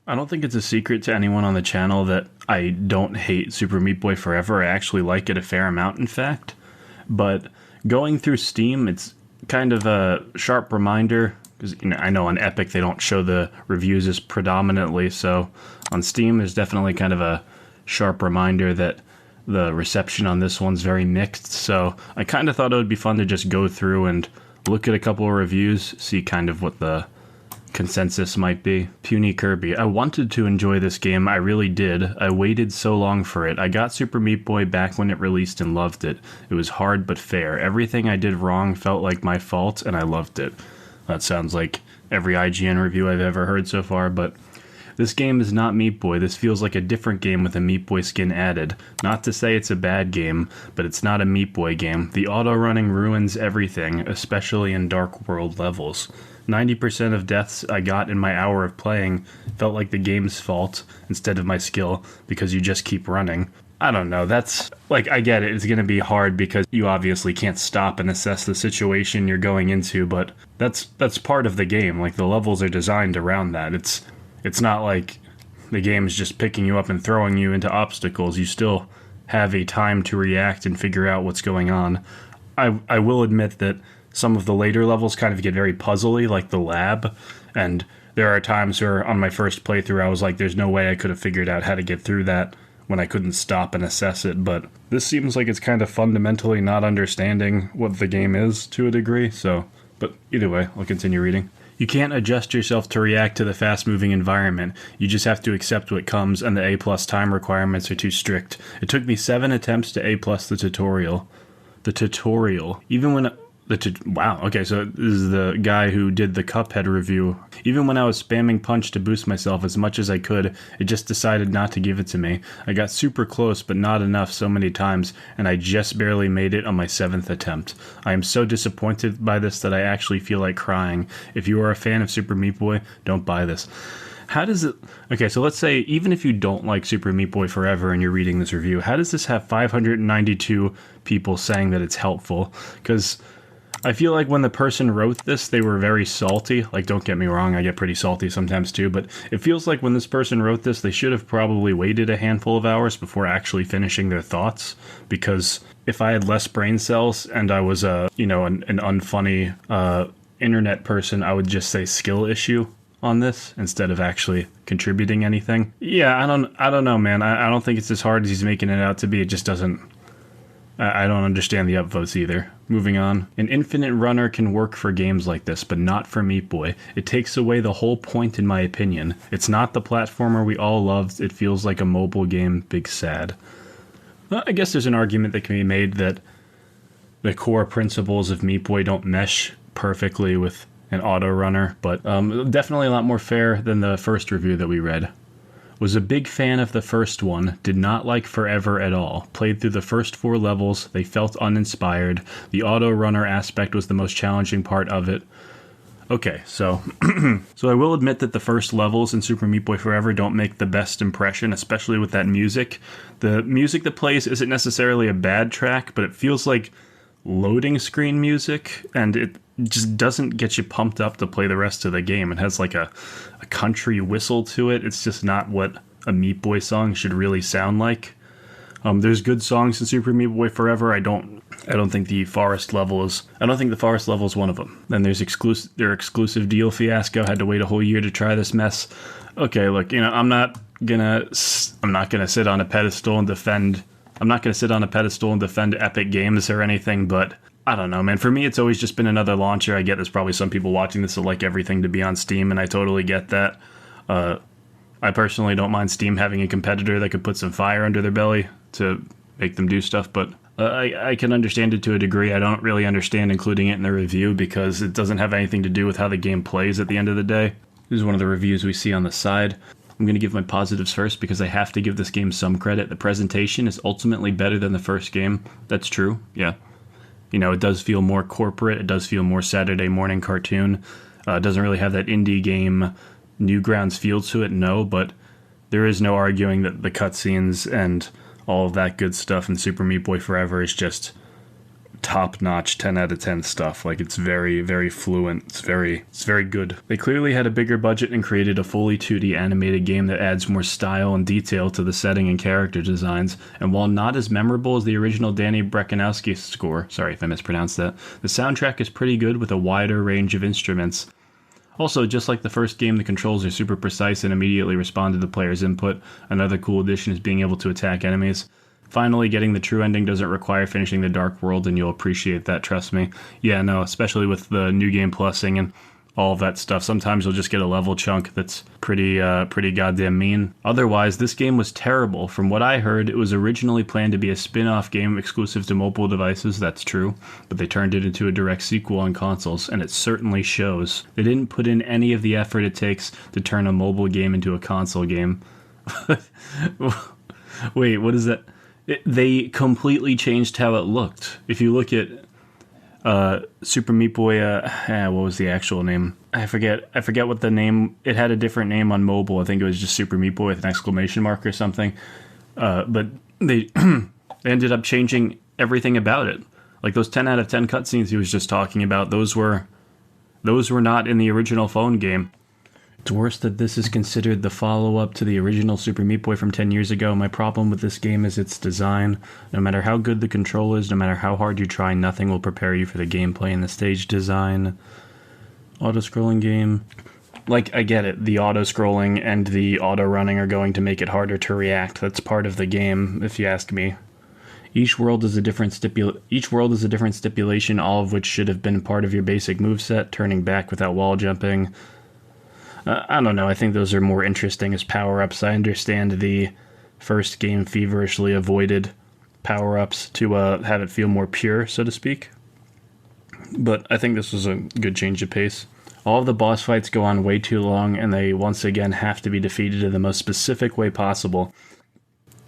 I don't think it's a secret to anyone on the channel that I don't hate Super Meat Boy Forever. I actually like it a fair amount, in fact. But going through Steam, it's kind of a sharp reminder because I know on Epic they don't show the reviews as predominantly, so on Steam there's definitely kind of a sharp reminder that the reception on this one's very mixed. So I kind of thought it would be fun to just go through and look at a couple of reviews, see kind of what the consensus might be. Puny Kirby. I wanted to enjoy this game. I really did. I waited so long for it. I got Super Meat Boy back when it released and loved it. It was hard but fair. Everything I did wrong felt like my fault, and I loved it. That sounds like every IGN review I've ever heard so far, but this game is not Meat Boy. This feels like a different game with a Meat Boy skin added. Not to say it's a bad game, but it's not a Meat Boy game. The auto-running ruins everything, especially in Dark World levels. 90% of deaths I got in my hour of playing felt like the game's fault instead of my skill because you just keep running. I don't know, that's, like, I get it, it's gonna be hard because you obviously can't stop and assess the situation you're going into, but that's part of the game. Like, the levels are designed around that. It's not like the game is just picking you up and throwing you into obstacles. You still have a time to react and figure out what's going on. I will admit that some of the later levels kind of get very puzzly, like the lab, and there are times where on my first playthrough I was like, there's no way I could have figured out how to get through that when I couldn't stop and assess it, but this seems like it's kind of fundamentally not understanding what the game is to a degree, so, but either way, I'll continue reading. You can't adjust yourself to react to the fast-moving environment. You just have to accept what comes, and the A+ time requirements are too strict. It took me 7 attempts to A+ the tutorial. The tutorial. Even when... Wow, okay, so this is the guy who did the Cuphead review. Even when I was spamming punch to boost myself as much as I could, it just decided not to give it to me. I got super close, but not enough so many times, and I just barely made it on my 7th attempt. I am so disappointed by this that I actually feel like crying. If you are a fan of Super Meat Boy, don't buy this. How does it... Okay, so let's say, even if you don't like Super Meat Boy Forever and you're reading this review, how does this have 592 people saying that it's helpful? Because I feel like when the person wrote this, they were very salty. Like, don't get me wrong, I get pretty salty sometimes too, but it feels like when this person wrote this, they should have probably waited a handful of hours before actually finishing their thoughts, because if I had less brain cells and I was an unfunny internet person, I would just say skill issue on this instead of actually contributing anything. Yeah, I don't know, man. I don't think it's as hard as he's making it out to be. It just doesn't... I don't understand the upvotes either. Moving on. An infinite runner can work for games like this, but not for Meat Boy. It takes away the whole point in my opinion. It's not the platformer we all loved. It feels like a mobile game. Big sad. Well, I guess there's an argument that can be made that the core principles of Meat Boy don't mesh perfectly with an auto runner, but definitely a lot more fair than the first review that we read. Was a big fan of the first one, did not like Forever at all. Played through the first 4 levels, they felt uninspired. The auto-runner aspect was the most challenging part of it. Okay, so so I will admit that the first levels in Super Meat Boy Forever don't make the best impression, especially with that music. The music that plays isn't necessarily a bad track, but it feels like loading screen music, and it just doesn't get you pumped up to play the rest of the game. It has like a country whistle to it. It's just not what a Meat Boy song should really sound like. There's good songs in Super Meat Boy Forever. I don't think the forest level is one of them. Then there's their exclusive deal fiasco. Had to wait a whole year to try this mess. Okay, look, I'm not gonna sit on a pedestal and defend Epic Games or anything, but I don't know, man. For me, it's always just been another launcher. I get there's probably some people watching this that like everything to be on Steam, and I totally get that. I personally don't mind Steam having a competitor that could put some fire under their belly to make them do stuff, but I can understand it to a degree. I don't really understand including it in the review because it doesn't have anything to do with how the game plays at the end of the day. This is one of the reviews we see on the side. I'm going to give my positives first because I have to give this game some credit. The presentation is ultimately better than the first game. That's true, yeah. It does feel more corporate. It does feel more Saturday morning cartoon. It doesn't really have that indie game Newgrounds feel to it, no, but there is no arguing that the cutscenes and all of that good stuff in Super Meat Boy Forever is just top-notch 10 out of 10 stuff. Like, it's very, very fluent. It's very good. They clearly had a bigger budget and created a fully 2D animated game that adds more style and detail to the setting and character designs. And while not as memorable as the original Danny Breckenowski score, sorry if I mispronounced that, the soundtrack is pretty good with a wider range of instruments. Also, just like the first game, the controls are super precise and immediately respond to the player's input. Another cool addition is being able to attack enemies. Finally, getting the true ending doesn't require finishing the Dark World, and you'll appreciate that, trust me. Yeah, no, especially with the New Game Plusing and all of that stuff. Sometimes you'll just get a level chunk that's pretty goddamn mean. Otherwise, this game was terrible. From what I heard, it was originally planned to be a spin-off game exclusive to mobile devices, that's true, but they turned it into a direct sequel on consoles, and it certainly shows. They didn't put in any of the effort it takes to turn a mobile game into a console game. Wait, what is that? They completely changed how it looked. If you look at Super Meat Boy, what was the actual name? I forget what the name. It had a different name on mobile. I think it was just Super Meat Boy with an exclamation mark or something. But they they ended up changing everything about it. Like those 10 out of 10 cutscenes he was just talking about. Those were not in the original phone game. It's worse that this is considered the follow-up to the original Super Meat Boy from 10 years ago. My problem with this game is its design. No matter how good the control is, no matter how hard you try, nothing will prepare you for the gameplay and the stage design. Auto-scrolling game. Like, I get it. The auto-scrolling and the auto-running are going to make it harder to react. That's part of the game, if you ask me. Each world is a different stipulation, all of which should have been part of your basic moveset, turning back without wall jumping. I don't know, I think those are more interesting as power-ups. I understand the first game feverishly avoided power-ups to have it feel more pure, so to speak. But I think this was a good change of pace. All of the boss fights go on way too long, and they once again have to be defeated in the most specific way possible.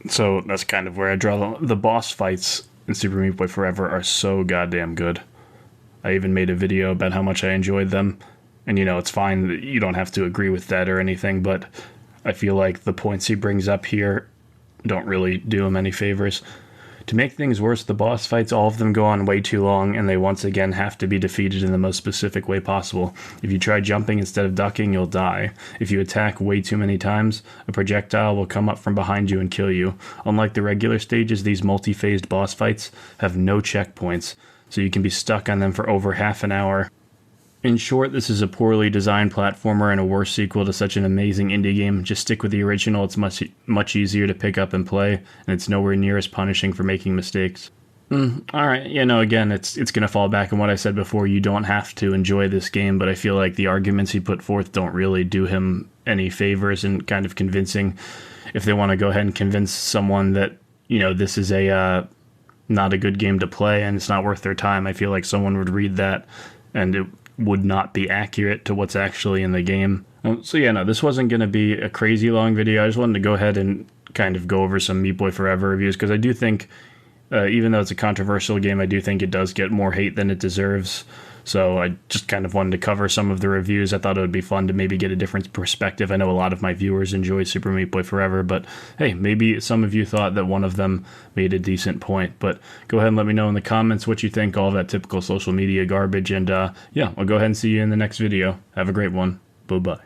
So that's kind of where I draw the boss fights in Super Meat Boy Forever are so goddamn good. I even made a video about how much I enjoyed them. And, you know, it's fine that you don't have to agree with that or anything, but I feel like the points he brings up here don't really do him any favors. To make things worse, the boss fights, all of them go on way too long, and they once again have to be defeated in the most specific way possible. If you try jumping instead of ducking, you'll die. If you attack way too many times, a projectile will come up from behind you and kill you. Unlike the regular stages, these multi-phased boss fights have no checkpoints, so you can be stuck on them for over half an hour. In short, this is a poorly designed platformer and a worse sequel to such an amazing indie game. Just stick with the original, it's much easier to pick up and play, and it's nowhere near as punishing for making mistakes. Alright, again, it's going to fall back on what I said before. You don't have to enjoy this game, but I feel like the arguments he put forth don't really do him any favors in kind of convincing. If they want to go ahead and convince someone that, this is not a good game to play and it's not worth their time, I feel like someone would read that and it would not be accurate to what's actually in the game. This wasn't going to be a crazy long video. I just wanted to go ahead and kind of go over some Meat Boy Forever reviews, because I do think, even though it's a controversial game, I do think it does get more hate than it deserves. So I just kind of wanted to cover some of the reviews. I thought it would be fun to maybe get a different perspective. I know a lot of my viewers enjoy Super Meat Boy Forever, but hey, maybe some of you thought that one of them made a decent point. But go ahead and let me know in the comments what you think, all that typical social media garbage. And I'll go ahead and see you in the next video. Have a great one. Bye-bye.